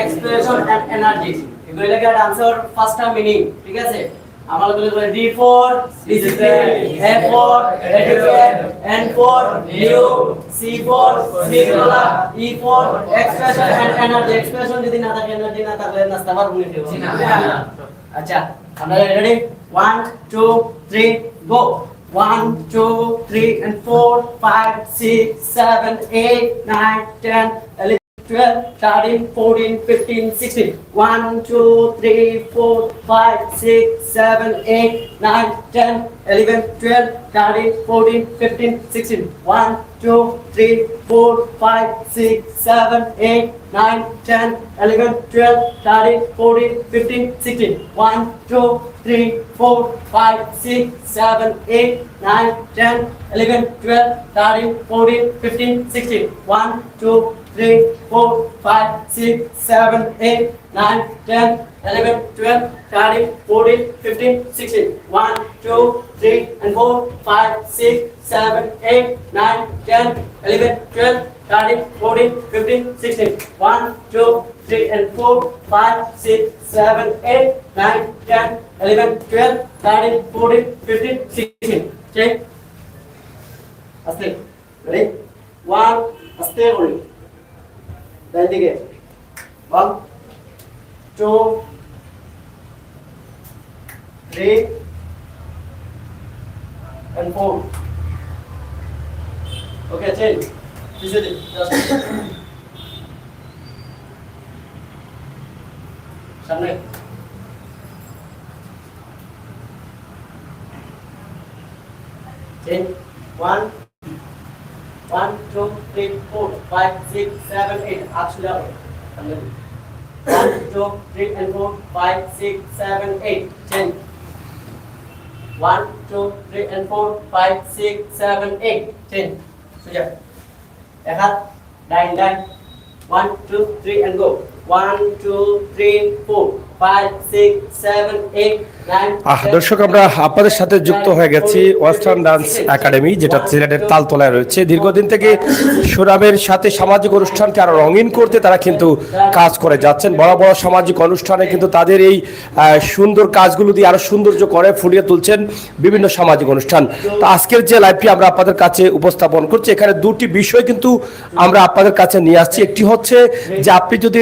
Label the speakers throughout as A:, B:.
A: expression and energy এগুলো লাগে answer first term meaning ঠিক আছে আমরা বলি D4 discipline A4 educate N4 new C4 singular E4 expression and energy expression যদি না থাকে এনার্জি না থাকলে নাস্তা পারবো না আচ্ছা আমরা ready 1 2 3 go 1 2 3 and 4 5 6 7 8 9 10 11 12, 13, 14, 15, 16. 1, 2, 3, 4, 5, 6, 7, 8, 9, 10, 11, 12, 13, 14, 15, 16. 1, 2, 3, 4, 5, 6, 7, 8, 9, 10, 11, 12, 13, 14, 15, 16. 1, 2, 3, 4, 5, 6, 7, 8, 9, 10, 11, 12, 13, 14, 15, 16. 1, 2, 3, 4, 5, 6, 7, 8, 9, 10, 11, 12, 13, 14, 15, 16. 1, 2, 3, and 4, 5, 6, 7, 8, 9, 10, 11, 12, 13, 14, 15, 16. 1, 2, 3, and 4, 5, 6, 7, 8, 9, 10, 11, 12, 13, 14, 15, 16. Check. Aste. Ready? 1, aste only. Then again. 1, 2, 3, and 4. Okay, change. This is it. Just. সামনে change. 1, 1, 2, 3, 4, 5, 6, 7, 8. Actually, 1, 2, 3, and 4, 5, 6, 7, 8. Change. 1, 2, 3, and 4, 5, 6, 7, 8. Change. Suja. Ehat. Nine, nine. 1, 2, 3, and go. 1, 2, 3, 4, 5, 6, 7, 8, 9.
B: দর্শক আমরা আপনাদের সাথে যুক্ত হয়ে গেছি western dance academy, যেটা সিলেটের তালতলায় রয়েছে। দীর্ঘদিন থেকে সুনামের সাথে সামাজিক অনুষ্ঠানকে আরো রঙিন করতে তারা কিন্তু কাজ করে যাচ্ছেন। বড় বড় সামাজিক অনুষ্ঠানে কিন্তু তাদের এই সুন্দর কাজগুলো দিয়ে আরো সৌন্দর্য করে ফুটিয়ে তুলছেন বিভিন্ন সামাজিক অনুষ্ঠান। তো আজকের যে লাইভটি আমরা আপনাদের কাছে উপস্থাপন করছি, এখানে দুটি বিষয় কিন্তু আমরা আপনাদের কাছে নিয়ে আসছি। একটি হচ্ছে যে আপনি যদি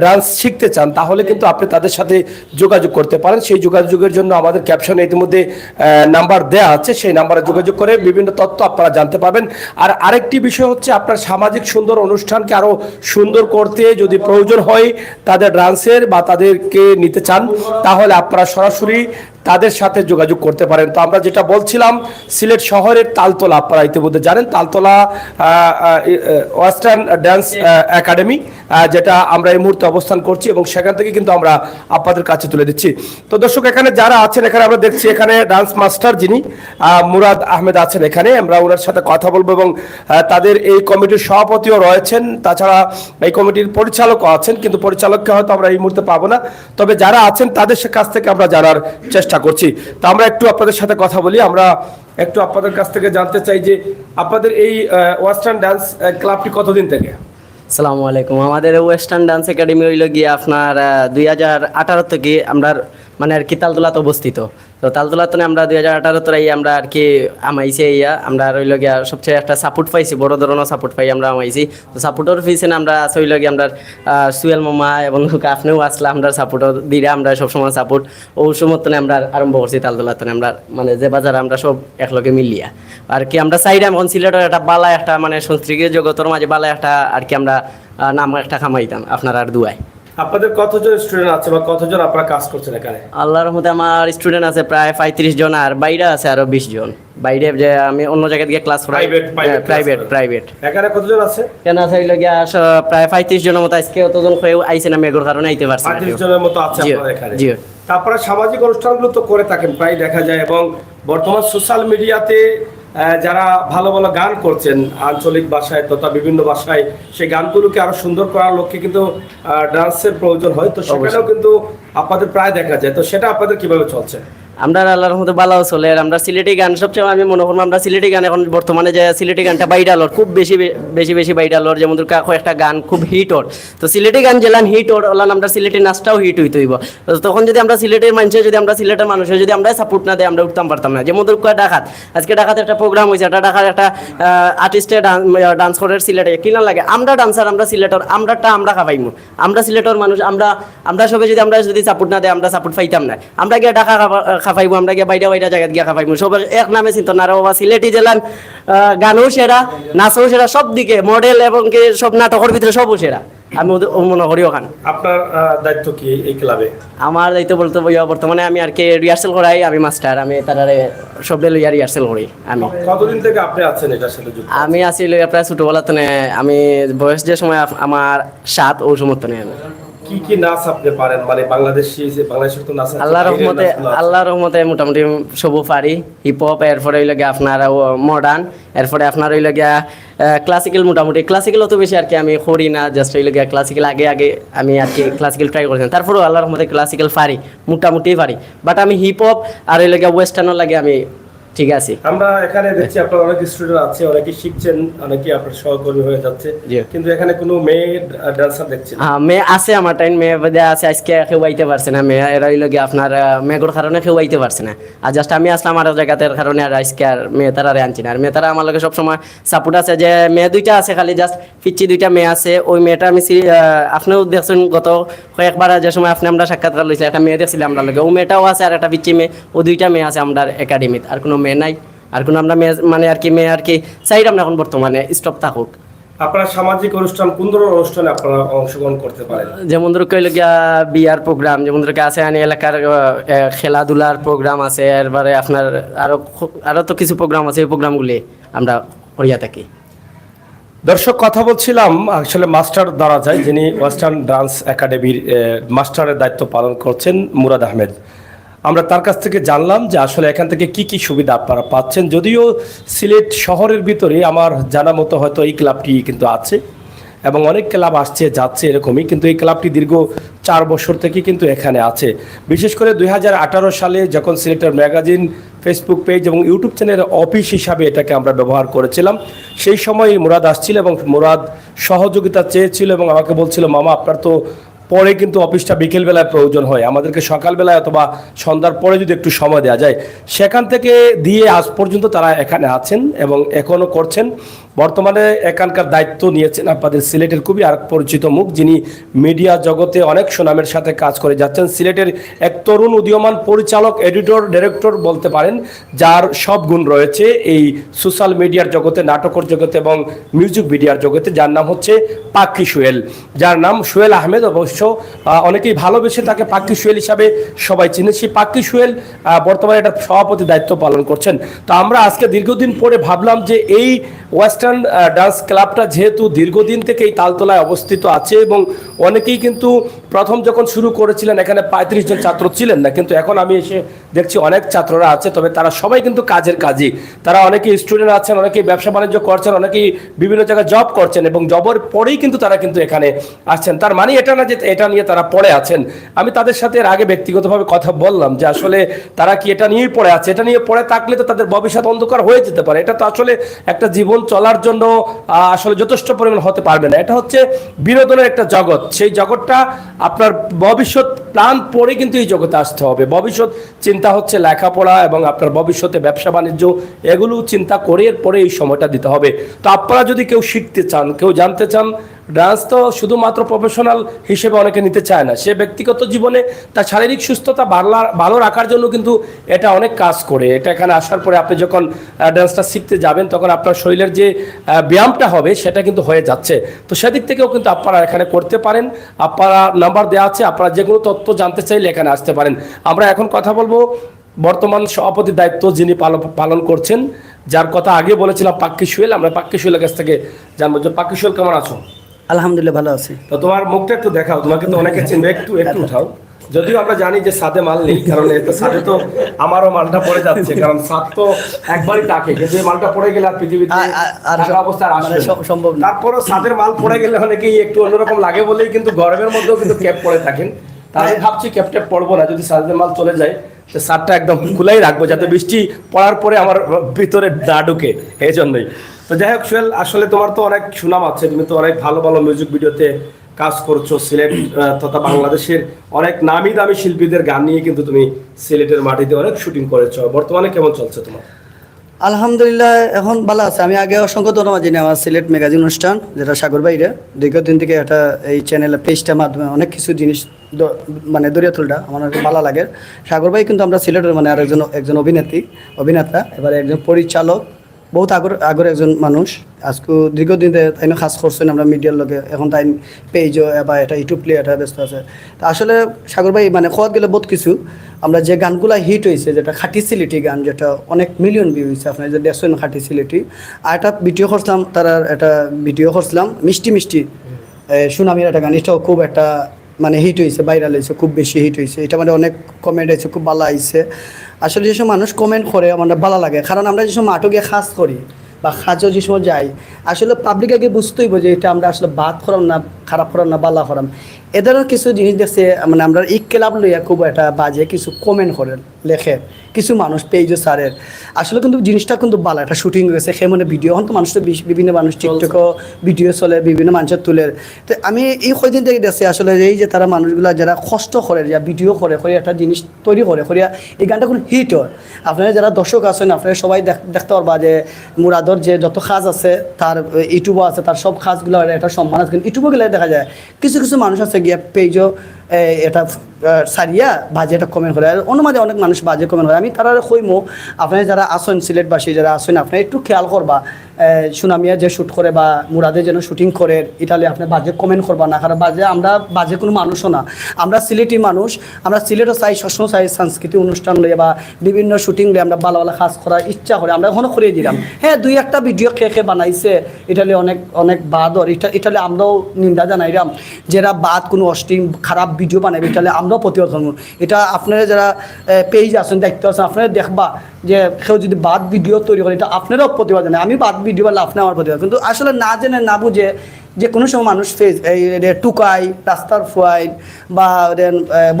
B: ডান্স শিখতে চান তাহলে কিন্তু আপনি তাদের সাথে যোগাযোগ করতে পারেন। সেই যোগাযোগের জন্য আমাদের ক্যাপশনে ইতিমধ্যে নাম্বার দেয়া আছে, সেই নাম্বারে যোগাযোগ করে বিভিন্ন তথ্য আপনারা জানতে পারবেন। আর আরেকটি বিষয় হচ্ছে আপনার সামাজিক সুন্দর অনুষ্ঠানকে আরো সুন্দর করতে যদি প্রয়োজন হয় তাদের ডান্সের বা তাদেরকে নিতে চান তাহলে আপনারা সরাসরি তাদের সাথে যোগাযোগ করতে পারেন। তো আমরা যেটা বলছিলাম, সিলেট শহরের তালতলা, আপনারা ইতিমধ্যে জানেন তালতলা ওয়েস্টার্ন ডান্স একাডেমি, যেটা আমরা এই মুহূর্তে অবস্থান করছি এবং সেখান থেকে কিন্তু আমরা আপনাদের কাছে তুলে দিচ্ছি। তো দর্শক এখানে যারা আছেন, এখানে আমরা দেখছি এখানে ডান্স মাস্টার যিনি মুরাদ আহমেদ আছেন, এখানে আমরা ওনার সাথে কথা বলবো এবং তাদের এই কমিটির সভাপতিও রয়েছেন, তাছাড়া এই কমিটির পরিচালকও আছেন, কিন্তু পরিচালককে হয়তো আমরা এই মুহূর্তে পাবো না। তবে যারা আছেন তাদের কাছ থেকে আমরা জানার চেষ্টা করছি। তো আমরা একটু আপনাদের সাথে কথা বলি। আমরা একটু আপনাদের কাছ থেকে জানতে চাই যে আপনাদের এই ওয়েস্টার্ন ডান্স ক্লাবটি কতদিন থেকে?
C: আসসালামু আলাইকুম। আমাদের ওয়েস্টার্ন ডান্স একাডেমি হইল গিয়ে আপনার 2018 থেকে আমরা মানে আর কি তালতলাতে অবস্থিত। তো তালতলাতে আমরা 2018 আমরা আর কি আমাইছি আমরা রইল গিয়া সবচেয়ে একটা সাপোর্ট পাইছি, বড় ধরনের সাপোর্ট পাই আমরা আমাইছি। তো সাপোর্টের পিছনে আমরা হইল গিয়ে আমরা সুয়েল মামা এবং আপনিও আসলে আমরা সাপোর্ট দিয়ে আমরা সবসময় সাপোর্ট ও সমর্থনে আমরা আরম্ভ করছি তালতলাতে। আমরা মানে যে বাজারে আমরা সব একলগে মিলিয়া আর কি আমরা চাইলাম এখন সিলেটের একটা বালা একটা মানে সংস্কৃতি জগতের মাঝে বালা একটা আর কি আমরা নাম একটা খামাইতাম আপনার আর দুয়ায়।
B: আপনাদের কতজন স্টুডেন্ট আছে বা কতজন আপনারা কাজ করছেন এখানে?
C: আল্লাহর রহমতে আমার স্টুডেন্ট আছে প্রায় 35 জন, আর বাইরে আছে আরো 20 জন। বাইরে যে আমি অন্য জায়গায় গিয়ে ক্লাস করাই, প্রাইভেট।
B: এখানে কতজন আছে?
C: কেন আছে হইলো গিয়া প্রায় 35 জনের মতো। আজকে অতজন হয়ে আইছে না, মেঘর কারণে আইতে পারছি না।
B: 35 জনের মতো আছে আপনাদের এখানে।
C: জি।
B: তারপরে সামাজিক অনুষ্ঠানগুলো তো করে থাকেন প্রায় দেখা যায়, এবং বর্তমান সোশ্যাল মিডিয়াতে যারা ভালো ভালো গান করছেন আঞ্চলিক ভাষায় তথা বিভিন্ন ভাষায়, সেই গানগুলোকে আরো সুন্দর করার লক্ষ্যে কিন্তু ডান্সের প্রয়োজন হয়। তো সেখানেও কিন্তু আপনাদের প্রায় দেখা যায়। তো সেটা আপনাদের কিভাবে চলছে?
C: আমরা আল্লাহর রহমতে ভালো চলে আর আমরা সিলেটি গান সবচেয়ে আমি মনে করবো আমরা সিলেটি গান এখন বর্তমানে যে সিলেটি গানটা বাইডালর খুব বেশি বাইডালর যেমন ধর একটা গান খুব হিট ওর তো সিলেটি গান জেলান হিট ওর ওলান আমরা সিলেটি নাচটাও হিট হইতে হইব তো তখন যদি আমরা সিলেটের মানুষের যদি আমরা সিলেটের মানুষের যদি আমরা সাপোর্ট না দেয় আমরা উঠতাম পারতাম না যেমন ধর ডাকাত আজকে ডাকাত একটা প্রোগ্রাম হয়েছে একটা ডাকাত একটা আর্টিস্টে ডান্স করে সিলেটে কিনা লাগে আমরা ডান্সার আমরা সিলেটর আমরাটা আমরা খাবাইমু আমরা সিলেটর মানুষ আমরা সবাই যদি আমরা যদি সাপোর্ট না দেয় আমরা সাপোর্ট পাইতাম না আমরা গিয়ে ডাকা খাফাইবো আমরা গিয়ে বাইরা জায়গায় গিয়ে খাফাইবো সবাই এক নামে চিন্তা না বাবা সিলেটি জেলার গানও সেরা নাচও সেরা সব দিকে মডেল এবং সব নাটকের ভিতরে সবও সেরা আমি মনে করি ওখান।
B: আপনার দায়িত্ব কি এই ক্লাবে?
C: আমার দায়িত্ব বলতে বর্তমানে আমি আর কি রিহার্সেল করাই আমি মাস্টার আমি তারারে সব লইয়া রিহার্সেল করি। আমি
B: কতদিন থেকে আপনি আছেন এটার সাথে যুক্ত?
C: আমি আছি লইয়া প্রায় ছোটবেলা তো আমি বয়স যে সময় আমার 7 ওই সময় তো আমি
B: কি নাচ আপনি পারেন মানে বাংলাদেশের তো নাচ আছে
C: আল্লাহর রহমতে মোটামুটি সব পারি হিপ হপ এরপরে হইল গিয়ে আপনার মডার্ন এরপরে আপনার হইল গিয়া ক্লাসিক্যাল মোটামুটি ক্লাসিক্যাল অত বেশি আর কি আমি করি না জাস্ট হইল গিয়া ক্লাসিক্যাল আগে আমি আর কি ক্লাসিক্যাল ট্রাই করেছিলাম তারপরেও আল্লাহর রহমতে ক্লাসিক্যাল পারি মোটামুটি পারি বাট আমি হিপ হপ আর হইল গিয়া ওয়েস্টার্নও লাগে আমি ঠিক আছে।
B: আমরা এখানে দেখছি আপনার অনেক স্টুডেন্ট আছে অনেকে শিখছেন অনেকে আপনার সহকর্মী হয়ে যাচ্ছে কিন্তু এখানে কোনো মেয়ে ডান্সার দেখছি না।
C: মেয়ে আছে আমার টাইম মেয়ে আছে আজকে কেউ আইতে পারছে না মেয়ে এরা হইল গিয়ে আপনার মেঘর কারণে কেউ আইতে পারছে না আর জাস্ট আমি আসলাম আর জায়গাতের কারণে আর আজকে আর মেয়ে তারারে আনছি না আর মেয়ে তারা আমার লগে সবসময় সাপোর্ট আছে যে মেয়ে দুইটা আছে খালি জাস্ট পিচ্ছি দুইটা মেয়ে আছে ওই মেয়েটা আমি আপনিও দেখছেন গত কয়েকবার যে সময় আপনি আমরা সাক্ষাৎকার লইছি একটা মেয়ে দেখছিলাম আমরা লগে ও মেয়েটাও আছে আর একটা পিচ্ছি মেয়ে ও দুইটা মেয়ে আছে আমরা একাডেমিতে আর কোনো মেয়ে নাই আর কোনো আমরা মেয়ে মানে আর কি মেয়ে আর কি চাই আমরা এখন বর্তমানে স্টপ থাকুক।
B: আপনারা সামাজিক অনুষ্ঠান কোন ধরনের অনুষ্ঠানে আপনারা অংশগ্রহণ করতে পারেন?
C: যেমন ধরো কইল গিয়া বিয়ার প্রোগ্রাম যেমন ধরো আছে আনি এলাকার খেলাধুলার প্রোগ্রাম আছে এরপরে আপনার আরো তো কিছু প্রোগ্রাম আছে এই প্রোগ্রামগুলি আমরা করিয়া থাকি।
B: দর্শক কথা বলছিলাম আসলে মাস্টার দ্বারা যায় যিনি ওয়েস্টার্ন ডান্স একাডেমির মাস্টারের দায়িত্ব পালন করছেন মুরাদ আহমেদ। আমরা তার কাছ থেকে জানলাম যে আসলে এখান থেকে কি সুবিধা আপনারা পাচ্ছেন যদিও সিলেট শহরের ভিতরে আমার জানা মতো হয়তো এই ক্লাবটি কিন্তু আছে এবং অনেক ক্লাব আসছে যাচ্ছে এরকমই কিন্তু এই ক্লাবটি দীর্ঘ 4 বছর থেকে কিন্তু এখানে আছে। বিশেষ করে 2018 সালে যখন সিলেটের ম্যাগাজিন ফেসবুক পেজ এবং ইউটিউব চ্যানেলের অফিস হিসাবে এটাকে আমরা ব্যবহার করেছিলাম সেই সময় মুরাদ আসছিল এবং মুরাদ সহযোগিতা চেয়েছিল এবং আমাকে বলছিল মামা আপনার তো পরে কিন্তু অফিসটা বিকেলবেলায় প্রয়োজন হয় আমাদেরকে সকালবেলায় অথবা সন্ধ্যার পরে যদি একটু সময় দেওয়া যায় সেখান থেকে দিয়ে আজ পর্যন্ত তারা এখানে আছেন এবং এখনও করছেন। বর্তমানে এখানকার দায়িত্ব নিয়েছেন আপনাদের সিলেটের খুবই আর পরিচিত মুখ যিনি মিডিয়া জগতে অনেক সুনামের সাথে কাজ করে যাচ্ছেন সিলেটের এক তরুণ উদীয়মান পরিচালক এডিটর ডাইরেক্টর বলতে পারেন যার সব গুণ রয়েছে এই সোশ্যাল মিডিয়ার জগতে নাটকের জগতে এবং মিউজিক ভিডিওর জগতে যার নাম হচ্ছে পাক্কি সোহেল যার নাম সোহেল আহমেদ অবশ্য অনেকেই ভালোবেসে তাকে পাক্কি সোহেল হিসাবে সবাই চিনে সেই পাক্কি সোহেল বর্তমানে এটা সভাপতি দায়িত্ব পালন করছেন। তো আমরা আজকে দীর্ঘদিন পরে ভাবলাম যে এই ওয়েস্টার্ন ডান্স ক্লাবটা যেহেতু দীর্ঘদিন থেকে এই তালতলায় অবস্থিত আছে এবং অনেকেই কিন্তু প্রথম যখন শুরু করেছিলেন এখানে 35 জন ছাত্র ছিলেন না কিন্তু এখন আমি এসে দেখছি অনেক ছাত্ররা আছে তবে তারা সবাই কিন্তু কাজের কাজই তারা অনেকেই স্টুডেন্ট আছেন অনেকেই ব্যবসা বাণিজ্য করছেন অনেকেই বিভিন্ন জায়গায় জব করছেন এবং জবের পরেই কিন্তু তারা কিন্তু এখানে আসছেন তার মানে এটা না যে এটা নিয়ে তারা পড়ে আছেন। আমি তাদের সাথে এর আগে ব্যক্তিগতভাবে কথা বললাম যে আসলে তারা কি এটা নিয়েই পড়ে আছে এটা নিয়ে পড়ে থাকলে তো তাদের ভবিষ্যৎ অন্ধকার হয়ে যেতে পারে এটা তো আসলে একটা জীবন চলার জন্য আসলে যথেষ্ট পরিমাণ হতে পারবে না এটা হচ্ছে বিনোদনের একটা জগৎ সেই জগৎটা আপনার ভবিষ্যৎ প্ল্যান পরে কিন্তু এই জগতে আসতে হবে ভবিষ্যৎ চিন্তা হচ্ছে লেখাপড়া এবং আপনার ভবিষ্যতে ব্যবসা বাণিজ্য এগুলো চিন্তা করে এরপরে এই সময়টা দিতে হবে। তো আপনারা যদি কেউ শিখতে চান কেউ জানতে চান ডান্স তো শুধুমাত্র প্রফেশনাল হিসেবে অনেকে নিতে চায় না সে ব্যক্তিগত জীবনে তার শারীরিক সুস্থতা ভালো রাখার জন্য কিন্তু এটা অনেক কাজ করে এটা এখানে আসার পরে আপনি যখন ডান্সটা শিখতে যাবেন তখন আপনার শরীরের যে ব্যায়ামটা হবে সেটা কিন্তু হয়ে যাচ্ছে তো সেদিক থেকেও কিন্তু আপনারা এখানে করতে পারেন আপনারা নাম্বার দেওয়া আছে আপনারা যে কোনো তথ্য জানতে চাইলে এখানে আসতে পারেন। আমরা এখন কথা বলবো বর্তমান সভাপতির দায়িত্ব যিনি পালন করছেন যার কথা আগে বলেছিলাম পাক্কি সোহেল আমরা পাক্কি সোহেলের কাছ থেকে জানবো যে পাক্কি সোহেল কেমন আছো?
D: আলহামদুলিল্লাহ ভালো আছি।
B: তো তোমার মুখটা একটু দেখাও তোমাকে তো অনেকে চিনবে একটু উঠাও যদিও আমরা জানি যে সাদে মাল নেই কারণ এতে সাদে তো আমারও মালটা পড়ে যাচ্ছে কারণ সাদ তো একবারই টাকে কিন্তু এই মালটা পড়ে গেলে আর পৃথিবীতে থাকার অবস্থা আর আসবে
D: সম্ভব না
B: তারপরও সাদের মাল পড়ে গেলে অনেকেই একটু অন্যরকম লাগে বলেই কিন্তু গরমের মধ্যেও কিন্তু ক্যাপ পরে থাকেন তাহলে ভাবছি ক্যাপ ট্যাপ পরবো না যদি সাদের মাল চলে যায় তো শার্টটা একদম খোলাই রাখবো যাতে বৃষ্টি পড়ার পরে আমার ভিতরে না ঢুকে, এই জন্যই। তো যাই হোক সোহেল, আসলে তোমার তো অনেক সুনাম আছে, তুমি তো অনেক ভালো ভালো মিউজিক ভিডিওতে কাজ করছো। সিলেট তথা বাংলাদেশের অনেক নামি দামি শিল্পীদের গান নিয়ে কিন্তু তুমি সিলেটের মাটিতে অনেক শুটিং করেছো। বর্তমানে কেমন চলছে তোমার?
D: আলহামদুলিল্লাহ এখন ভালো আছে। আমি আগে অসংখ্য ধন্যবাদ জানি আমার সিলেট ম্যাগাজিন অনুষ্ঠান, যেটা সাগর বাইরে দীর্ঘদিন থেকে এটা এই চ্যানেল পেজটার মাধ্যমে অনেক কিছু জিনিস মানে দরিয়া তুলটা আমার অনেক ভালো লাগে। সাগর ভাই কিন্তু আমরা সিলেটের মানে আর একজন অভিনেতা, এবারে একজন পরিচালক, বহুত আগর একজন মানুষ। আজকে দীর্ঘদিন তাই কাজ করছেন আমরা মিডিয়ার লোকে, এখন তাই পেজও বা এটা ইউটিউব প্লে এটা ব্যস্ত আছে। তা আসলে সাগর ভাই মানে খোয়াত গেলে বহুত কিছু আমরা যে গানগুলো হিট হয়েছে, যেটা খাঁটি সিলেটি গান, যেটা অনেক মিলিয়ন ভিউ হয়েছে, আপনার যে দেখছেন খাঁটি সিলেটি। আর একটা ভিডিও করছিলাম, তারা একটা ভিডিও করছিলাম মিষ্টি মিষ্টি সুনামির একটা গান, এটাও খুব একটা মানে হিট হয়েছে, ভাইরাল হয়েছে, খুব বেশি হিট হয়েছে। এটা মানে অনেক কমেন্ট হয়েছে, খুব ভালো আইছে। আসলে যেসব মানুষ কমেন্ট করে আমার ভালো লাগে, কারণ আমরা যেসব মাঠকে কাজ করি বা কাজও যে সময় যাই, আসলে পাবলিক আগে বুঝতেই যে এটা আমরা আসলে বাদ করাম না, খারাপ করাম না, বালা করাম। এ ধরনের কিছু জিনিস দেখছে মানে আমরা এই ক্লাব লইয়া খুব একটা বাজে কিছু কমেন্ট করেন, লেখে কিছু মানুষ পেজও সারের। আসলে কিন্তু জিনিসটা কিন্তু ভালো, একটা শুটিং হয়েছে সে মানে ভিডিও, এখন তো মানুষ তো বিভিন্ন মানুষ টিকটকও ভিডিও চলে, বিভিন্ন মানুষের তুলে। তো আমি এই কয়দিন থেকে দেখছি আসলে এই যে তারা মানুষগুলো যারা কষ্ট করে, যা ভিডিও করে একটা জিনিস তৈরি করে এই গানটা কোনো হিট হয়। আপনারা যারা দর্শক আছেন আপনারা সবাই দেখতে পারবা যে মুরাদর যে যত কাজ আছে, তার ইউটিউবও আছে, তার সব কাজগুলো একটা সম্মান আছে। কিন্তু ইউটিউবে গেলে দেখা যায় কিছু কিছু মানুষ আছে গিয়া পেজও এটা সারিয়া বাজে একটা কমেন্ট করে, আর অনুমাদে অনেক মানুষ বাজে কমেন্ট করে। আমি তারা কইমো আপনারা যারা আসেন সিলেটবাসী যারা আসেন, আপনারা একটু খেয়াল করবা সুনামিয়া যে শ্যুট করে বা মুরাদে যেন শুটিং করে, ইটালি আপনি বাজে কমেন্ট করবা না, কারণ আমরা বাজে কোনো মানুষও না, আমরা সিলেটি মানুষ। আমরা সিলেটও চাই, সবসময় চাই সাংস্কৃতিক অনুষ্ঠান লইয়া বা বিভিন্ন শুটিং লইয়া আমরা ভালো ভালো কাজ করার ইচ্ছা করে, আমরা এখনও করিয়ে দিলাম। হ্যাঁ, দুই একটা ভিডিও খেয়ে বানাইছে ইটালি অনেক অনেক বাদর, ইটালি আমরাও নিন্দা জানাইলাম, যারা বাদ কোনো অশ্লীল খারাপ ভিডিও বানাবে ইটালি আমরাও প্রতিবাদ করবো। এটা আপনারা যারা পেজ আছেন, দায়িত্ব আছেন, আপনারা দেখবা যে কেউ যদি বাদ ভিডিও তৈরি করে, এটা আপনারাও প্রতিবাদ জানায়। আমি বাদ ভিডিও বানালে আপনি আমার প্রতিবাদ, কিন্তু আসলে না জেনে না বুঝে যে কোনো সময় মানুষ এই টুকাই, রাস্তার ফুয়াইন বা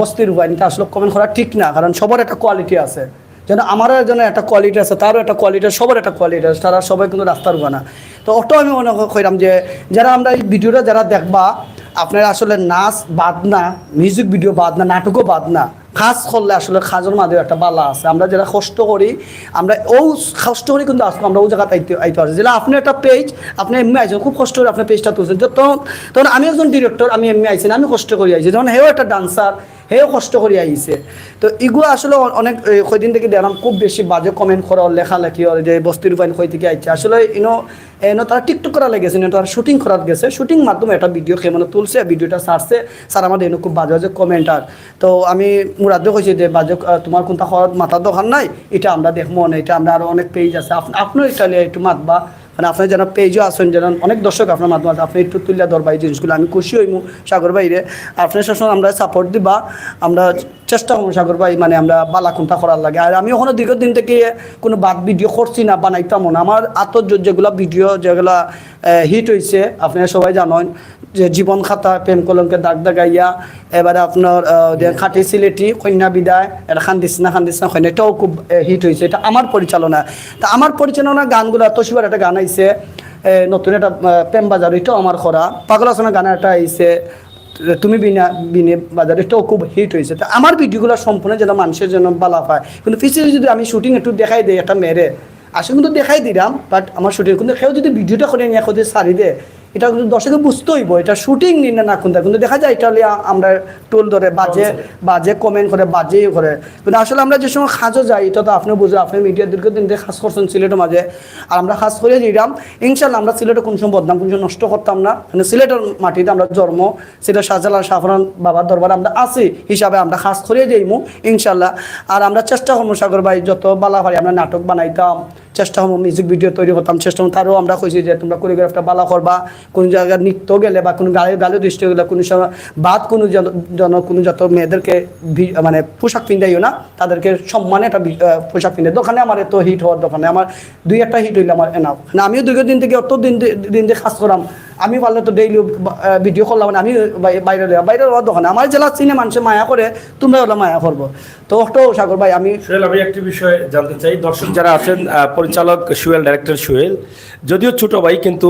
D: বস্তির ফুয়াইন, এটা আসলে কমেন্ট করা ঠিক না, কারণ সবার একটা কোয়ালিটি আছে। যেন আমারও জন্য একটা কোয়ালিটি আছে, তারও একটা কোয়ালিটি, সবার একটা কোয়ালিটি আছে, তারা সবাই কিন্তু রাস্তার ফুয়া না। তো ওটাও আমি মনে করিলাম যে যারা আমরা এই ভিডিওটা যারা দেখবা, আপনারা আসলে নাচ বাদ না, মিউজিক ভিডিও বাদ না, নাটকও বাদ না, কাজ করলে আসলে কাজের মাঝে একটা বালা আছে। আমরা যারা কষ্ট করি, আমরা কষ্ট করি কিন্তু আসলে আমরা জায়গাতে আইতে পারছি। যেটা আপনি একটা পেজ আপনি এমনি আইছেন, খুব কষ্ট করে আপনার পেজটা তুলছেন, তখন আমি একজন ডিরেক্টর, আমি এমনি আইছি না, আমি কষ্ট করে আইছি, তখন হেও একটা ডান্সার, হেও কষ্ট করে আইছে। তো এগুলো আসলে অনেক কয়দিন থেকে দেখলাম খুব বেশি বাজে কমেন্ট করা, লেখালেখি ওর যে বস্তির উপায় কই থেকে আইছে। আসলে তারা টিকটক করা লেগেছে, তারা শুটিং করার গেছে, শুটিং মাধ্যমে একটা ভিডিও খেয়ে মানে তুলছে, ভিডিওটা ছাড়ছে, স্যার আমাদের খুব বাজে বাজে কমেন্ট। আর তো আমি মুরাদে কইছি যে বাজে তোমার কোনটা হওয়ার মাথার দোকান নাই, এটা আমরা দেখবো না, এটা আমরা আরও অনেক পেজ আছে, আপনিও এটা নিয়ে একটু মাতবা, মানে আপনার যেন পেজও আসেন, যেন অনেক দর্শক আপনার মাধ্যমে আছে, আপনি একটু তুলিয়া ধরবা এই জিনিসগুলো। আমি খুশি হইমু সাগর বাইরে, আপনার সবসময় আমরা সাপোর্ট দিবা, আমরা চেষ্টা করবো সাগর ভাই, মানে আমরা বালা কোনটা করার লাগে। আর আমি ওখানে দীর্ঘদিন থেকে কোনো বাদ ভিডিও করছি না, বানাইতাম না। আমার আত্মজোর যেগুলো ভিডিও যেগুলো হিট হয়েছে আপনারা সবাই জানেন, যে জীবন খাতা, প্রেম কলঙ্কের দাগ দাগাইয়া, এবারে আপনার খাটি সিলেটি, কন্যা বিদায়, এটা খান্দিস না কন্যা, এটাও খুব হিট হয়েছে, এটা আমার পরিচালনা। তা আমার পরিচালনা গানগুলো, তসিবার একটা গান আইছে নতুন, একটা প্রেম বাজার, এটাও আমার করা। পাগল আসনা গান একটা আইছে তুমি বিনে বাজার, এটাও খুব হিট হয়েছে। তা আমার ভিডিওগুলো সম্পূর্ণ যেন মানুষের জন্য বালা পায়। কিন্তু পিছিয়ে যদি আমি শুটিং একটু দেখাই দিই, একটা মেরে আসলে কিন্তু দেখাই দিলাম, বাট আমার শুটিং কিন্তু কেউ যদি ভিডিওটা করে নিয়ে খুঁজে সারি দেয়, এটা কিন্তু দর্শকে বুঝতে হইব এটা শুটিং নিন না কোনটা। কিন্তু দেখা যায় এটা আমরা টোল ধরে বাজে কমেন্ট করে, বাজেই করে। কিন্তু আসলে আমরা যে সময় খাজও যাই, এটা তো আপনি বুঝলেন, আপনি মিডিয়া দীর্ঘদিন ধরে খাস করছেন সিলেটের মাঝে, আর আমরা খাস করে দিলাম। ইনশাল্লাহ আমরা সিলেটে কোন সময় বদনাম, কোন সময় নষ্ট করতাম না, মানে সিলেটের মাটিতে আমরা জন্ম, সিলেট শাহজালাল শাহফরান বাবার দরবারে আমরা আছি হিসাবে আমরা খাস করে যাইমু ইনশাল্লাহ। আর আমরা চেষ্টা করবো সাগর ভাই যত বালা পারি, আমরা নাটক বানাইতাম, চেষ্টা করবো মিউজিক ভিডিও তৈরি করতাম, চেষ্টা করবো। তারও আমরা কইছি যে তোমরা কোরিওগ্রাফটা বালা করবা, কোন জায়গায় নৃত্য গেলে বা কোনো গালে দৃষ্টি গেলে, কোনো সময় বাদ কোনো কোনো যত মেয়েদেরকে মানে পোশাক পিন্ধাইও না, তাদেরকে সম্মানে একটা পোশাক পিন্ধে। দোকানে আমার এত হিট হওয়ার দোকানে আমার দুই একটা হিট হইলে আমার এনাও না। আমিও দীর্ঘদিন থেকে অত দিন দিয়ে কাজ করাম, আমি পারলে তো ডেইলি ভিডিও করলাম না, আমি বাইরে হওয়ার দোকানে আমার জেলা চিনে মানুষের মায়া করে, তোমরা ওলা মায়া করবো। তো ওটাও সাগর ভাই আমি
B: সোহেল, আমি একটি বিষয় জানতে চাই, দর্শক যারা আছেন, পরিচালক সোহেল, ডাইরেক্টর সোহেল যদিও ছোট ভাই, কিন্তু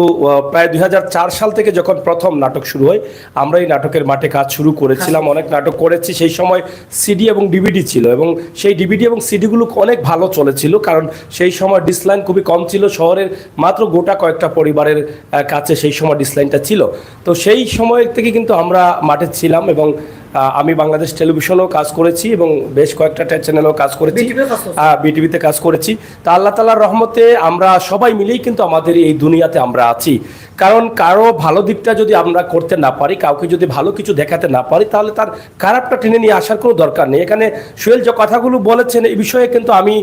B: প্রায় 2004 সাল থেকে যখন প্রথম নাটক শুরু হয় আমরা এই নাটকের মাঠে কাজ শুরু করেছিলাম, অনেক নাটক করেছি। সেই সময় সিডি এবং ডিভিডি ছিল এবং সেই ডিভিডি এবং সিডিগুলো অনেক ভালো চলেছিল, কারণ সেই সময় ডিসলাইন খুবই কম ছিল, শহরের মাত্র গোটা কয়েকটা পরিবারের কাছে সেই সময় ডিসলাইনটা ছিল। তো সেই সময় থেকে কিন্তু আমরা মাঠে ছিলাম এবং আমি বাংলাদেশ টেলিভিশনেও কাজ করেছি এবং বেশ কয়েকটা চ্যানেলেও কাজ করেছি, বিটিভিতে কাজ করেছি। তা আল্লাহ তাআলার রহমতে আমরা সবাই মিলেই কিন্তু আমাদের এই দুনিয়াতে আমরা আছি। কারণ কারো ভালো দিকটা যদি আমরা করতে না পারি, কাউকে যদি ভালো কিছু দেখাতে না পারি, তাহলে তার খারাপটা টেনে নিয়ে আসার কোনো দরকার নেই। এখানে সোহেল যে কথাগুলো বলেছেন এই বিষয়ে কিন্তু আমি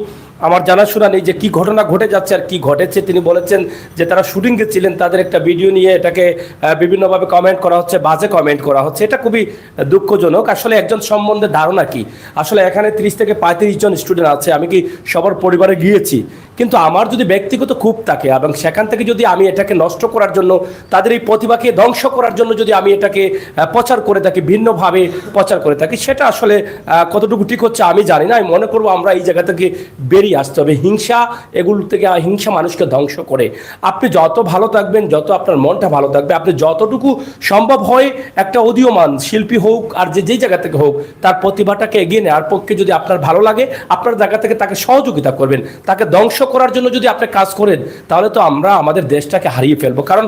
B: আমার জানাশোনা নেই যে কি ঘটনা ঘটে যাচ্ছে আর কি ঘটেছে। তিনি বলেছেন যে তারা শুটিংয়ে ছিলেন, তাদের একটা ভিডিও নিয়ে এটাকে বিভিন্নভাবে কমেন্ট করা হচ্ছে, বাজে কমেন্ট করা হচ্ছে, এটা খুবই দুঃখজনক। আসলে একজন সম্বন্ধে ধারণা কি, আসলে এখানে 30 থেকে 35 জন স্টুডেন্ট আছে, আমি কি সবার পরিবারে গিয়েছি, কিন্তু আমার যদি ব্যক্তিগত ক্ষোভ থাকে এবং সেখান থেকে যদি আমি এটাকে নষ্ট করার জন্য, তাদের এই প্রতিভাকে ধ্বংস করার জন্য যদি আমি এটাকে প্রচার করে থাকি, ভিন্নভাবে প্রচার করে থাকি, সেটা আসলে কতটুকু ঠিক হচ্ছে আমি জানি না। আমি মনে করবো আমরা এই জায়গা থেকে বেরিয়ে আসতে হবে। হিংসা, এগুলো থেকে হিংসা মানুষকে ধ্বংস করে। আপনি যত ভালো থাকবেন, যত আপনার মনটা ভালো থাকবে, আপনি যতটুকু সম্ভব হয় একটা উদীয়মান শিল্পী হোক আর যেই জায়গা থেকে হোক, তার প্রতিভাটাকে এগিয়ে নেওয়ার পক্ষে যদি আপনার ভালো লাগে, আপনার জায়গা থেকে তাকে সহযোগিতা করবেন। তাকে ধ্বংস করার জন্য যদি আপনি কাজ করেন, তাহলে তো আমরা আমাদের দেশটাকে হারিয়ে ফেলবো। কারণ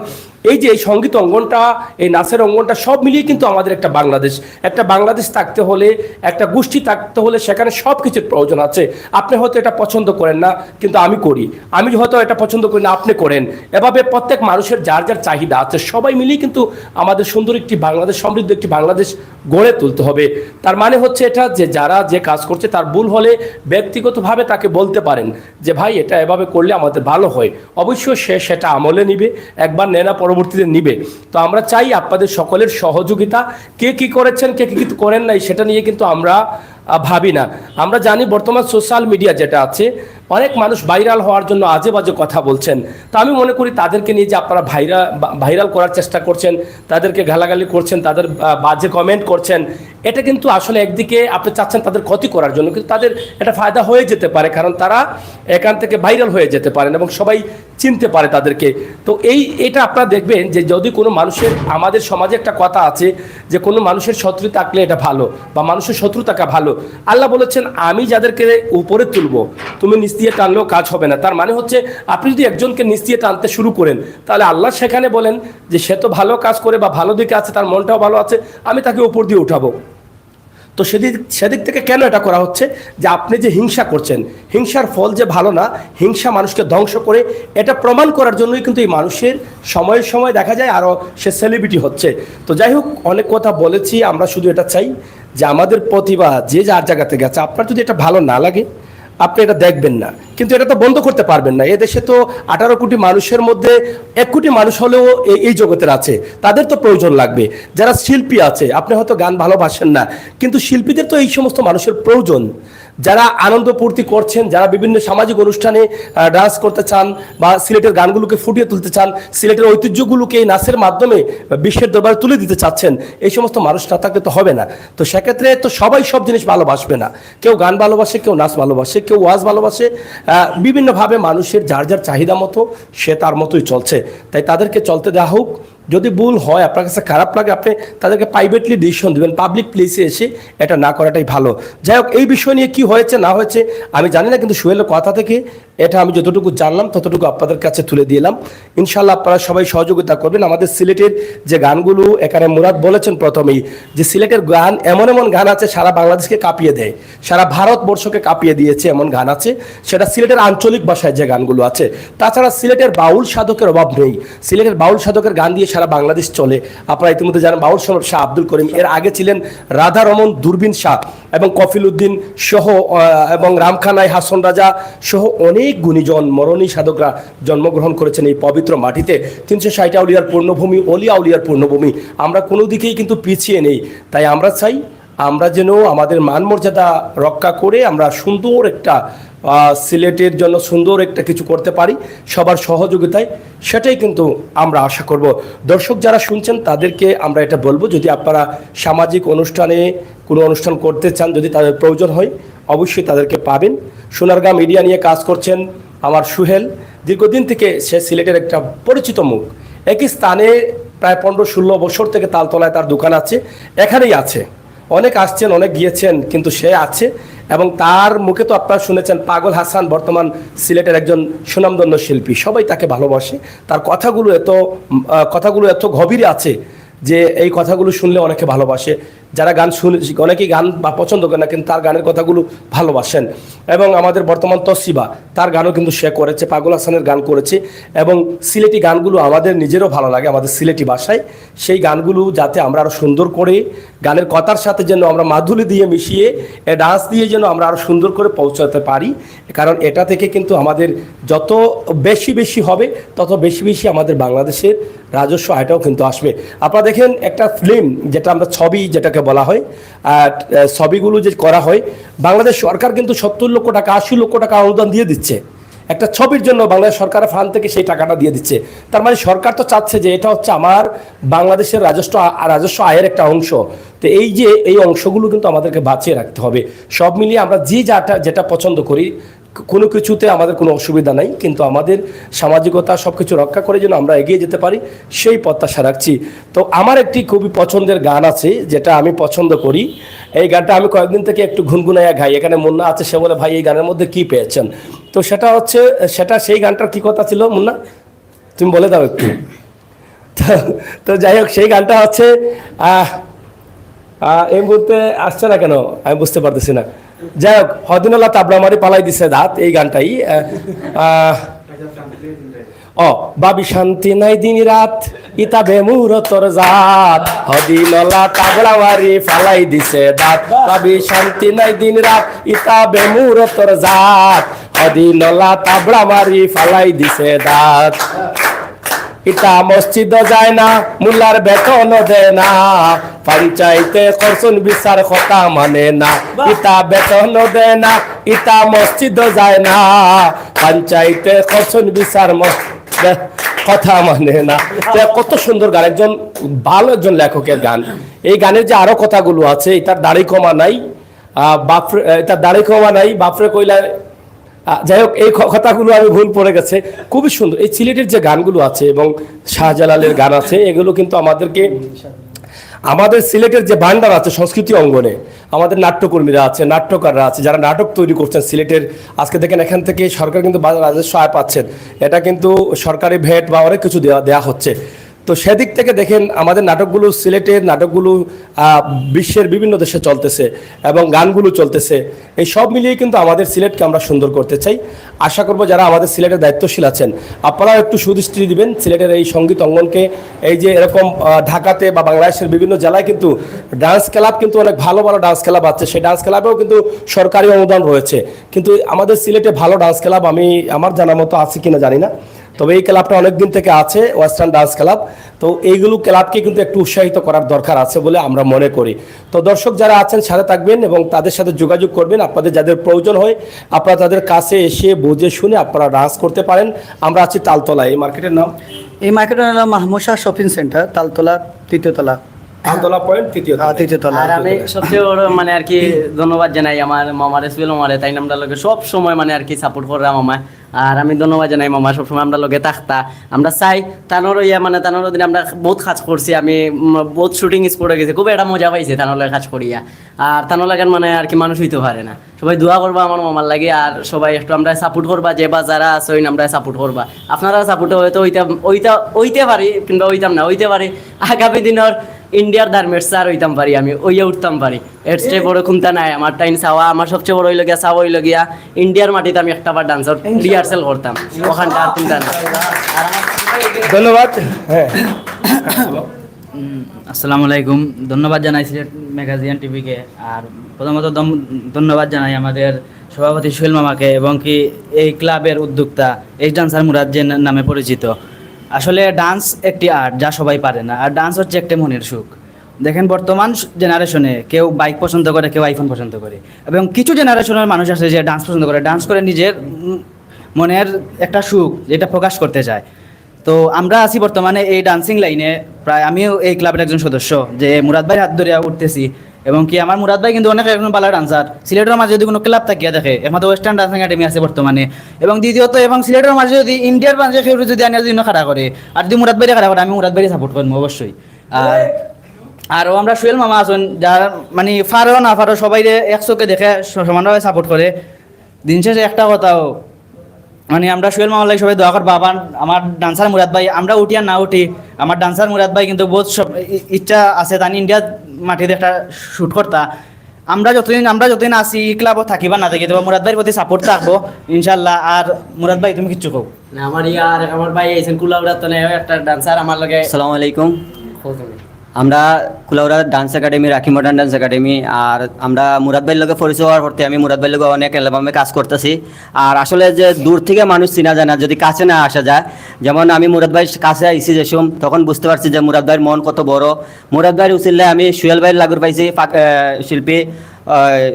B: এই যে এই সঙ্গীত অঙ্গনটা, এই নাচের অঙ্গনটা সব মিলিয়ে কিন্তু আমাদের একটা বাংলাদেশ থাকতে হলে, একটা গোষ্ঠী থাকতে হলে সেখানে সব কিছুর প্রয়োজন আছে। আপনি হয়তো এটা পছন্দ করেন না, কিন্তু আমি করি। আমি হয়তো এটা পছন্দ করি না, আপনি করেন। এভাবে প্রত্যেক মানুষের যার যার চাহিদা আছে, সবাই মিলিয়ে কিন্তু আমাদের সুন্দর একটি বাংলাদেশ, সমৃদ্ধ একটি বাংলাদেশ গড়ে তুলতে হবে। তার মানে হচ্ছে এটা যে যারা যে কাজ করছে তার ভুল হলে ব্যক্তিগতভাবে তাকে বলতে পারেন যে ভাই এটা এভাবে করলে আমাদের ভালো হয়। অবশ্যই সে সেটা আমলে নিবে, একবার নেনা পরবর্তীতে নিবে। তো আমরা চাই আপনাদের সকলের সহযোগিতা। কে কি করেছেন, কে কি করেন নাই সেটা নিয়ে কিন্তু আমরা ভাবি না। আমরা জানি বর্তমান সোশ্যাল মিডিয়া যেটা আছে, অনেক মানুষ ভাইরাল হওয়ার জন্য আজে বাজে কথা বলছেন। তো আমি মনে করি তাদেরকে নিয়ে যে আপনারা ভাইরাল করার চেষ্টা করছেন, তাদেরকে গালাগালি করছেন, তাদের বাজে কমেন্ট করছেন, এটা কিন্তু আসলে একদিকে আপনি চাচ্ছেন তাদের ক্ষতি করার জন্য, কিন্তু তাদের এটা ফায়দা হয়ে যেতে পারে, কারণ তারা এখান থেকে ভাইরাল হয়ে যেতে পারেন এবং সবাই চিনতে পারে তাদেরকে। তো এটা আপনারা দেখবেন যে যদি কোনো মানুষের, আমাদের সমাজে একটা কথা আছে যে কোনো মানুষের শত্রু থাকলে এটা ভালো, বা মানুষের শত্রু থাকা ভালো। আল্লাহ বলেছেন আমি যাদেরকে উপরে তুলবো, তুমি নিচ দিয়ে টানলেও কাজ হবে না। তার মানে হচ্ছে আপনি যদি একজনকে নিচ দিয়ে টানতে শুরু করেন, তাহলে আল্লাহ সেখানে বলেন যে সে তো ভালো কাজ করে বা ভালো দিকে আছে, তার মনটাও ভালো আছে, আমি তাকে উপর দিয়ে উঠাবো। তো সেদিক থেকে কেন এটা করা হচ্ছে যে আপনি যে হিংসা করছেন, হিংসার ফল যে ভালো না, হিংসা মানুষকে ধ্বংস করে, এটা প্রমাণ করার জন্যই কিন্তু এই মানুষের সময়ে সময়ে দেখা যায় আরও সে সেলিব্রিটি হচ্ছে। তো যাই হোক, অনেক কথা বলেছি। আমরা শুধু এটা চাই যে আমাদের প্রতিভা যে যার জায়গা থেকে আছে, আপনার যদি এটা ভালো না লাগে আপনি এটা দেখবেন না, কিন্তু এটা তো বন্ধ করতে পারবেন না। এদেশে তো 18 কোটি মানুষের মধ্যে 1 কোটি মানুষ হলেও এই জগতের আছে, তাদের তো প্রয়োজন লাগবে। যারা শিল্পী আছে, আপনি হয়তো গান ভালোবাসেন না, কিন্তু শিল্পীদের তো এই সমস্ত মানুষের প্রয়োজন। যারা আনন্দ ফুর্তি করছেন, যারা বিভিন্ন সামাজিক অনুষ্ঠানে ডান্স করতে চান বা সিলেটের গানগুলোকে ফুটিয়ে তুলতে চান, সিলেটের ঐতিহ্যগুলোকে এই নাচের মাধ্যমে বিশ্বের দরবারে তুলে দিতে চাচ্ছেন, এই সমস্ত মানুষ না থাকলে তো হবে না। তো সেক্ষেত্রে তো সবাই সব জিনিস ভালোবাসবে না। কেউ গান ভালোবাসে, কেউ নাচ ভালোবাসে, কেউ ওয়াজ ভালোবাসে। বিভিন্নভাবে মানুষের যার যার চাহিদা মতো সে তার মতোই চলছে। তাই তাদেরকে চলতে দেওয়া হোক। যদি ভুল হয়, আপনার কাছে খারাপ লাগে, আপনি তাদেরকে প্রাইভেটলি ডিসিশন দেবেন, পাবলিক প্লেসে এসে এটা না করাটাই ভালো। যাই হোক, এই বিষয় নিয়ে কি হয়েছে না হয়েছে আমি জানি না, কিন্তু সোহেলের কথা থেকে এটা আমি যতটুকু জানলাম ততটুকু আপনাদের কাছে তুলে দিলাম। ইনশাল্লাহ আপনারা সবাই সহযোগিতা করবেন। আমাদের সিলেটের যে গানগুলো, এখানে মুরাদ বলেছেন প্রথমেই যে সিলেটের গান, এমন এমন গান আছে সারা বাংলাদেশকে কাঁপিয়ে দেয়, সারা ভারতবর্ষকে কাঁপিয়ে দিয়েছে, এমন গান আছে। সেটা সিলেটের আঞ্চলিক ভাষায় যে গানগুলো আছে। তাছাড়া সিলেটের বাউল সাধকের অভাব নেই। সিলেটের বাউল সাধকের গান দিয়ে সারা বাংলাদেশ চলে। আপনারা ইতিমধ্যে জানেন বাউল সম্রাট শাহ আব্দুল করিম, এর আগে ছিলেন রাধা রমন, দূরবীন শাহ এবং কফিল উদ্দিন সহ, এবং রামখানাই, হাসন রাজা সহ অনেক গুণীজন মরণী সাধকরা জন্মগ্রহণ করেছেন এই পবিত্র মাটিতে। 360 আউলিয়ার পূর্ণভূমি, অলিয়া আউলিয়ার পূর্ণভূমি। আমরা কোনো দিকেই কিন্তু পিছিয়ে নেই। তাই আমরা চাই আমরা যেন আমাদের মান মর্যাদা রক্ষা করে আমরা সুন্দর একটা সিলেটের জন্য সুন্দর একটা কিছু করতে পারি সবার সহযোগিতায়, সেটাই কিন্তু আমরা আশা করব। দর্শক যারা শুনছেন তাদেরকে আমরা এটা বলবো, যদি আপনারা সামাজিক অনুষ্ঠানে কোনো অনুষ্ঠান করতে চান, যদি তাদের প্রয়োজন হয় অবশ্যই তাদেরকে পাবেন। সোনারগাঁ মিডিয়া নিয়ে কাজ করছেন আমার সুহেল, দীর্ঘদিন থেকে সে সিলেটের একটা পরিচিত মুখ। একই স্থানে প্রায় 15-16 বছর থেকে তালতলায় তার দোকান আছে, এখানেই আছে। অনেক আসছেন, অনেক গিয়েছেন, কিন্তু সে আছে। এবং তার মুখে তো আপনারা শুনেছেন, পাগল হাসান বর্তমান সিলেটের একজন সুনামধন্য শিল্পী, সবাই তাকে ভালোবাসে। তার কথাগুলো এত গভীরে আছে যে এই কথাগুলো শুনলে অনেকে ভালোবাসে। যারা গান শুনে, অনেকেই গান বা পছন্দ করে না, কিন্তু তার গানের কথাগুলো ভালোবাসেন। এবং আমাদের বর্তমান তসিবা, তার গানও কিন্তু সে করেছে, পাগল হাসানের গান করেছে। এবং সিলেটি গানগুলো আমাদের নিজেরও ভালো লাগে, আমাদের সিলেটি ভাষায়। সেই গানগুলো যাতে আমরা আরও সুন্দর করে, গানের কথার সাথে যেন আমরা মাধুরী দিয়ে মিশিয়ে, ডান্স দিয়ে যেন আমরা আরও সুন্দর করে পৌঁছাতে পারি। কারণ এটা থেকে কিন্তু আমাদের যত বেশি হবে, তত বেশি আমাদের বাংলাদেশের রাজস্ব আয়টাও কিন্তু আসবে। আপনারা দেখেন একটা ফিল্ম, যেটা আমরা ছবি যেটাকে বলা হয়, ছবিগুলো যে করা হয়, বাংলাদেশ সরকার কিন্তু 70 লক্ষ টাকা 80 লক্ষ টাকা অনুদান দিয়ে দিচ্ছে একটা ছবির জন্য। বাংলাদেশ সরকারের ফান্ড থেকে সেই টাকাটা দিয়ে দিচ্ছে। তার মানে সরকার তো চাচ্ছে যে এটা হচ্ছে আমার বাংলাদেশের রাজস্ব আয়ের একটা অংশ। তো এই অংশগুলো কিন্তু আমাদেরকে বাঁচিয়ে রাখতে হবে। সব মিলিয়ে আমরা যেটা পছন্দ করি, কোনো কিছুতে আমাদের কোনো অসুবিধা নাই, কিন্তু আমাদের সামাজিকতা সব কিছু রক্ষা করে যেন আমরা এগিয়ে যেতে পারি, সেই প্রত্যাশা রাখছি। তো আমার একটি খুবই পছন্দের গান আছে, যেটা আমি পছন্দ করি। এই গানটা আমি কয়েকদিন থেকে একটু গুনগুনাইয়া গাই। এখানে মুন্না আছে, সে বলে ভাই এই গানের মধ্যে কি পেয়েছেন। তো সেই গানটার কি কথা ছিল মুন্না, তুমি বলে দাও একটু। তো যাই হোক, সেই গানটা হচ্ছে এই মুহূর্তে আসছে না কেন আমি বুঝতে পারতেছি না। যাই হোক, হদিনাল্লাহ তাবলামারি পালাই দিছে দাঁত, এই গানটাই। বাবি শান্তি নাই দিন রাত, ইতা বেমুর তোর জাত, হদিনাল্লাহ তাবলামারি পালাই দিছে দাঁত। বাবি শান্তি নাই দিন রাত, ইতা বেমুর তোর জাত, হদিনাল্লাহ তাবলামারি পালাই দিছে দাঁত। ইতা মসজিদ যায় না, মুল্লার বেতন দেয় না, পঞ্চায়েতে খরচুন বিচার কথা মানে না। ইতা বেতন দেয় না, ইতা মসজিদ যায় না, পঞ্চায়েতে খরচুন বিচার কথা মানে না। কত সুন্দর গান, একজন ভালো একজন লেখকের গান। এই গানের যে আরো কথাগুলো আছে, এটার দাড়ি কমা নাই, বাপরে কইলা। যাই হোক, এই কথাগুলো আমি ভুল পড়ে গেছে, খুবই সুন্দর। এই সিলেটের যে গানগুলো আছে এবং শাহজালালের গান আছে, এগুলো কিন্তু আমাদের সিলেটের যে ভান্ডার আছে সংস্কৃতি অঙ্গনে, আমাদের নাট্যকর্মীরা আছে, নাট্যকাররা আছে, যারা নাটক তৈরি করছেন সিলেটের। আজকে দেখেন এখান থেকে সরকার কিন্তু রাজস্ব আয় পাচ্ছেন, এটা কিন্তু সরকারি ভেট বা অনেক কিছু দেওয়া হচ্ছে। তো সেদিক থেকে দেখেন আমাদের নাটকগুলো, সিলেটের নাটকগুলো বিশ্বের বিভিন্ন দেশে চলতেছে এবং গানগুলো চলতেছে। এই সব মিলিয়ে কিন্তু আমাদের সিলেটকে আমরা সুন্দর করতে চাই। আশা করব যারা আমাদের সিলেটের দায়িত্বশীল আছেন, আপনারাও একটু সুদৃষ্টি দিবেন সিলেটের এই সঙ্গীত অঙ্গনকে। এই যে এরকম ঢাকাতে বা বাংলাদেশের বিভিন্ন জেলায় কিন্তু ডান্স ক্লাব, কিন্তু অনেক ভালো ভালো ডান্স ক্লাব আছে, সেই ডান্স ক্লাবেও কিন্তু সরকারি অনুদান রয়েছে। কিন্তু আমাদের সিলেটে ভালো ডান্স ক্লাব আমার জানা মতো আছে কিনা জানি না, তবে এই ক্লাবটা অনেকদিন থেকে আছে, ওয়েস্টার্ন ডান্স ক্লাব। তো এইগুলো ক্লাবকে কিন্তু একটু উৎসাহিত করার দরকার আছে বলে আমরা মনে করি। তো দর্শক যারা আছেন সাথে থাকবেন এবং তাদের সাথে যোগাযোগ করবেন। আপনাদের যাদের প্রয়োজন হয় আপনারা তাদের কাছে এসে বুঝে শুনে আপনারা ডান্স করতে পারেন। আমরা আছি তালতলায়। এই মার্কেটের নাম,
D: এই মার্কেটের নাম মাহমুদ শাহ শপিং সেন্টার, তালতলা 3য় তলা,
B: তালতলা পয়েন্ট 3য় তলা।
C: আর আমি সবচেয়ে বড় মানে আর কি ধন্যবাদ জানাই আমার মামা রেসপিল মামারে, তাই আমরা লোকে সব সময় মানে আর কি সাপোর্ট করে মামা। আর আমি ধন্যবাদ জানাই মামা, সবসময় আমরা লোকে থাকতা। আমরা চাই তানোর তানোর দিন আমরা বহুত কাজ করছি, আমি বহুত শুটিং স্পটে গেছি, খুব একটা মজা পাইছি তানোর কাজ করিয়া। আর তানোর লাগান মানে আর কি মানুষ হইতে পারে না, সবাই দোয়া করবা আমার মামার লাগে। আর সবাই একটু আমরা সাপোর্ট করবা, যে বা যারা আছে আমরা সাপোর্ট করবা। আপনারা সাপোর্ট হয়তো ওইতে পারি কিংবা হইতে পারি আগামী দিনের ইন্ডিয়ার ধার্মেটস আর হইতাম পারি, আমি উঠতাম পারি। এর চেয়ে বড় ক্ষমতা নাই আমার। টাইম চাওয়া আমার সবচেয়ে বড় চাওয়া হইল গিয়া ইন্ডিয়ার মাটিতে আমি একটা বার ডান্সার রিহার্সেল করতাম, ওখানটা আর চিন্তা নাই।
B: ধন্যবাদ। হ্যাঁ,
E: আসসালামু আলাইকুম। ধন্যবাদ জানাই সিলেট ম্যাগাজিন টিভিকে। আর প্রথমত ধন্যবাদ জানাই আমাদের সভাপতি সোহেল মামাকে এবং কি এই ক্লাবের উদ্যোক্তা এই ডান্সার মুরাদ যে নামে পরিচিত। আসলে ডান্স একটি আর্ট যা সবাই পারে না, আর ডান্স হচ্ছে একটা মনের সুখ। দেখেন বর্তমান জেনারেশনে কেউ বাইক পছন্দ করে, কেউ আইফোন পছন্দ করে, এবং কিছু জেনারেশনের মানুষ আছে যে ডান্স পছন্দ করে, ডান্স করে নিজের মনের একটা সুখ যেটা প্রকাশ করতে চায়। তো আমরা আছি বর্তমানে এই ডান্সিং লাইনে, প্রায় আমিও এই ক্লাবের একজন সদস্য, যে মুরাদ ভাইয়ের হাত ধরে উঠতেছি। এবং কি আমার মুরাদ ভাই কিন্তু অনেক একজন ভালো ডান্সার। সিলেটের মাঝে যদি কোনো ক্লাব থাকিয়া দেখে, একমাত্র ওয়েস্টার্ন ডান্সিং একাডেমি আছে বর্তমানে। এবং দ্বিতীয়ত, এবং সিলেটের মাঝে যদি ইন্ডিয়ার মাঝে কেউ যদি আনিয়া যদি খাড়া করে, আর যদি মুরাদ ভাইরে খাড়া করে, আমি মুরাদ ভাইরে সাপোর্ট করবো অবশ্যই। আরও আমরা সোহেল মামা আছেন, যারা মানে ফারো না ফারো সবাই এক চোখে দেখে সমানভাবে সাপোর্ট করে। দিন শেষে একটা কথাও, মানে আমরা সোহেল মামা লাগে সবাই দোয়া কর, বাবা আমার ডান্সার মুরাদ ভাই, আমরা উঠি আর না উঠি, আমার ডান্সার মুরাদ ভাই কিন্তু বহুত সব ইচ্ছা আছে তার ইন্ডিয়ার মাটিতে একটা শ্যুট করতা। আমরা যতদিন আসি ক্লাবও থাকি বা না থাকি, তবে মুরাদ ভাইয়ের প্রতি সাপোর্ট থাকবো ইনশাল্লাহ। আর মুরাদ ভাই তুমি কিচ্ছু কও
A: না, আমার ইয়ার আমার ভাই আইছেন কুলাউড়া, তো একটা ডান্সার আমার লগে।
F: আসসালামু আলাইকুম। আমরা কুলাউড়া ডান্স একাডেমি, রাখি মডার্ন ডান্স একাডেমি। আর আমরা মুরাদ ভাইয়ের লগে পরিচয় হওয়ার পরতে আমি মুরাদ ভাইয়ের লগে অনেক অ্যালবামে কাজ করতেছি। আর আসলে যে দূর থেকে মানুষ চিনা যায় না, যদি কাছে না আসা যায়। যেমন আমি মুরাদ ভাইয়ের কাছে আইসি যেসম, তখন বুঝতে পারছি যে মুরাদ ভাইয়ের মন কত বড়। মুরাদ ভাইয়ের উচিল্লায় আমি সোহেল ভাইয়ের লাগুর পাইছি, শিল্পী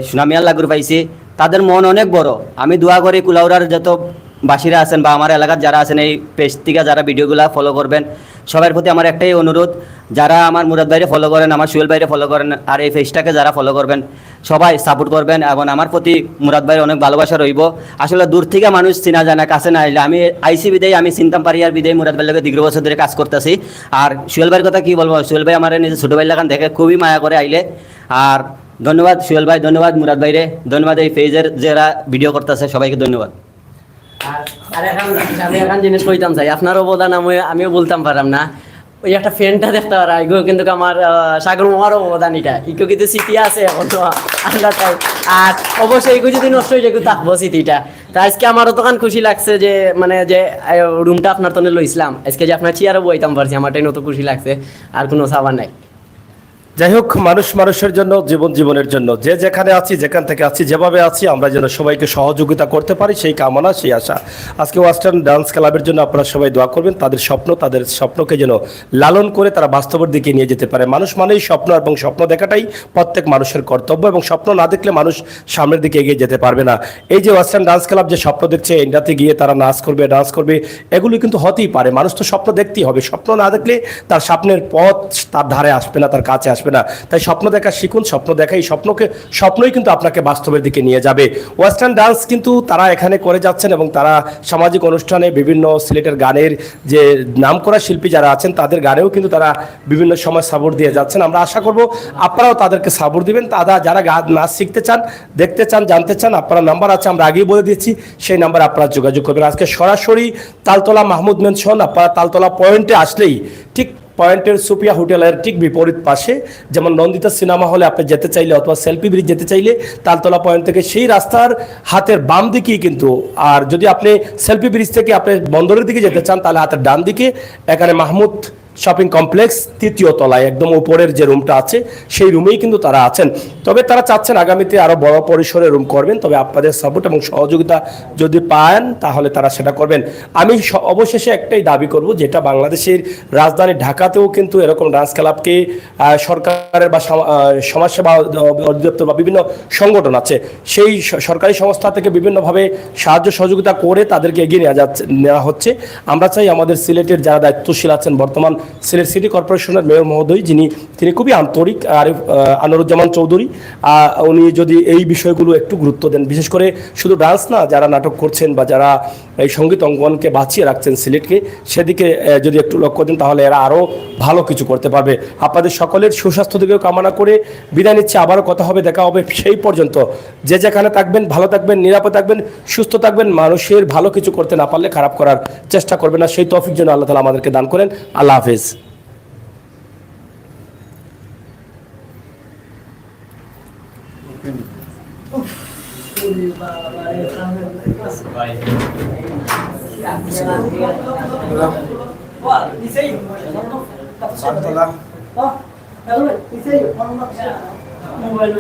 F: সুনামিয়ার লাগুর পাইছি। তাদের মন অনেক বড়। আমি দোয়া করি কুলাউড়ার যত বাসীরা আছেন বা আমার এলাকার যারা আছেন, এই পেজ থেকে যারা ভিডিওগুলো ফলো করবেন, সবার প্রতি আমার একটাই অনুরোধ, যারা আমার মুরাদ ভাইরে ফলো করেন, আমার সোহেল ভাইরে ফলো করেন, আর এই পেজটাকে যারা ফলো করবেন সবাই সাপোর্ট করবেন। এবং আমার প্রতি মুরাদ ভাইয়ের অনেক ভালোবাসা রইব। আসলে দূর থেকে মানুষ চিনা যায় না, কাছে না আইলে। আমি আইসি বিদায়, আমি চিনতাম পারি আর বিদায় মুরাদ ভাইয়ের লগে দীর্ঘ বছর ধরে কাজ করতেছি। আর সোহেল ভাইয়ের কথা কী বলবো, সোহেল ভাই আমার নিজের ছোটো ভাই লাগান দেখে খুবই মায়া করে আইলে। আর ধন্যবাদ সোহেল ভাই, ধন্যবাদ মুরাদ ভাইরে, ধন্যবাদ এই পেজের যারা ভিডিও করতেছে সবাইকে ধন্যবাদ।
A: আর আমি এখন জিনিস কইতাম চাই, আপনার অবদান আমিও বলতাম পারলাম না। ওই একটা ফ্যানটা দেখতে পারা, এগুলো কিন্তু আমার সাগর মামার অবদান, এটা ইকো কিন্তু স্মৃতি আছে এখন তো আল্লাহ তাই। আর অবশ্যই এগুলো যদি নষ্ট হয়ে যায় থাকবো স্মৃতিটা। তা আজকে আমারও তখন খুশি লাগছে যে মানে যে রুমটা আপনার তনে লইছিলাম, আজকে যে আপনার চেয়ারও বইতাম পারছি, আমারটাই নতুন খুশি লাগছে। আর কোনো সাবান নাই।
B: যাই হোক, মানুষ মানুষের জন্য, জীবন জীবনের জন্য, যে যেখানে আছি, যেখান থেকে আছি, যেভাবে আছি, আমরা যেন সবাইকে সহযোগিতা করতে পারি, সেই কামনা, সেই আশা। আজকে ওয়েস্টার্ন ডান্স ক্লাবের জন্য আপনারা সবাই দোয়া করবেন, তাদের স্বপ্নকে যেন লালন করে তারা বাস্তবের দিকে নিয়ে যেতে পারে। মানুষ মানেই স্বপ্ন, এবং স্বপ্ন দেখাটাই প্রত্যেক মানুষের কর্তব্য, এবং স্বপ্ন না দেখলে মানুষ সামনের দিকে এগিয়ে যেতে পারবে না। এই যে ওয়েস্টার্ন ডান্স ক্লাব যে স্বপ্ন দেখছে ইন্ডিয়াতে গিয়ে তারা নাচ করবে, ডান্স করবে, এগুলি কিন্তু হতেই পারে। মানুষ তো স্বপ্ন দেখতেই হবে, স্বপ্ন না দেখলে তার স্বপ্নের পথ তার ধারে আসবে না, তার কাছে আসবে না। তাই স্বপ্ন দেখা শিখুন, স্বপ্ন দেখা, এই স্বপ্নই কিন্তু আপনাকে বাস্তবের দিকে নিয়ে যাবে। ওয়েস্টার্ন ডান্স কিন্তু তারা এখানে করে যাচ্ছেন, এবং তারা সামাজিক অনুষ্ঠানে বিভিন্ন সিলেটের গানের যে নামকরা শিল্পী যারা আছেন তাদের গানেও কিন্তু তারা বিভিন্ন সময় সাপোর্ট দিয়ে যাচ্ছেন। আমরা আশা করব আপনারাও তাদেরকে সাপোর্ট দিবেন। তারা যারা নাচ শিখতে চান, দেখতে চান, জানতে চান, আপনারা নাম্বার আছে, আমরা আগেই বলে দিচ্ছি, সেই নাম্বারে আপনারা যোগাযোগ করবেন। আজকে সরাসরি তালতলা মাহমুদ মেনশন, আপনারা তালতলা পয়েন্টে আসলেই ঠিক পয়েন্টের সুপিয়া হোটেলের ঠিক বিপরীত পাশে, যেমন নন্দিতা সিনেমা হলে আপনি যেতে চাইলে অথবা সেলফি ব্রিজ যেতে চাইলে তালতলা পয়েন্ট থেকে সেই রাস্তার হাতের বাম দিকেই কিন্তু। আর যদি আপনি সেলফি ব্রিজ থেকে আপনি বন্দরের দিকে যেতে চান, তাহলে হাতের ডান দিকে এখানে মাহমুদ শপিং কমপ্লেক্স ৩য় তলায় একদম উপরের যে রুমটা আছে সেই রুমেই কিন্তু তারা আছেন। তবে তারা চাচ্ছেন আগামীতে আরও বড় পরিসরে রুম করবেন, তবে আপনাদের সাপোর্ট এবং সহযোগিতা যদি পান তাহলে তারা সেটা করবেন। আমি অবশেষে একটাই দাবি করব, যেটা বাংলাদেশের রাজধানী ঢাকাতেও কিন্তু এরকম ডান্স ক্লাবকে সরকারের বা সমাজসেবা অধিদপ্তর বা বিভিন্ন সংগঠন আছে, সেই সরকারি সংস্থা থেকে বিভিন্নভাবে সাহায্য সহযোগিতা করে তাদেরকে এগিয়ে নেওয়া হচ্ছে। আমরা চাই আমাদের সিলেটের যারা দায়িত্বশীল আছেন, বর্তমান সিলেট সিটি কর্পোরেশনের মেয়র মহোদয় তিনি খুবই আন্তরিক, আনোয়ারুজ্জামান চৌধুরী, উনি যদি এই বিষয়গুলো একটু গুরুত্ব দেন, বিশেষ করে শুধু ডান্স না, যারা নাটক করছেন বা যারা এই সঙ্গীত অঙ্গনকে বাঁচিয়ে রাখছেন সিলেটকে, সেদিকে যদি একটু লক্ষ্য দেন তাহলে এরা আরও ভালো কিছু করতে পারবে। আপনাদের সকলের সুস্বাস্থ্য দিকেও কামনা করে বিদায় নিচ্ছে। আবারও কথা হবে, দেখা হবে। সেই পর্যন্ত যে যেখানে থাকবেন, ভালো থাকবেন, নিরাপদ থাকবেন, সুস্থ থাকবেন। মানুষের ভালো কিছু করতে না পারলে খারাপ করার চেষ্টা করবেন না, সেই তৌফিক যেন আল্লাহ তাআলা আমাদেরকে দান করেন। আল্লাহ হাফেজ।
A: মোবাইল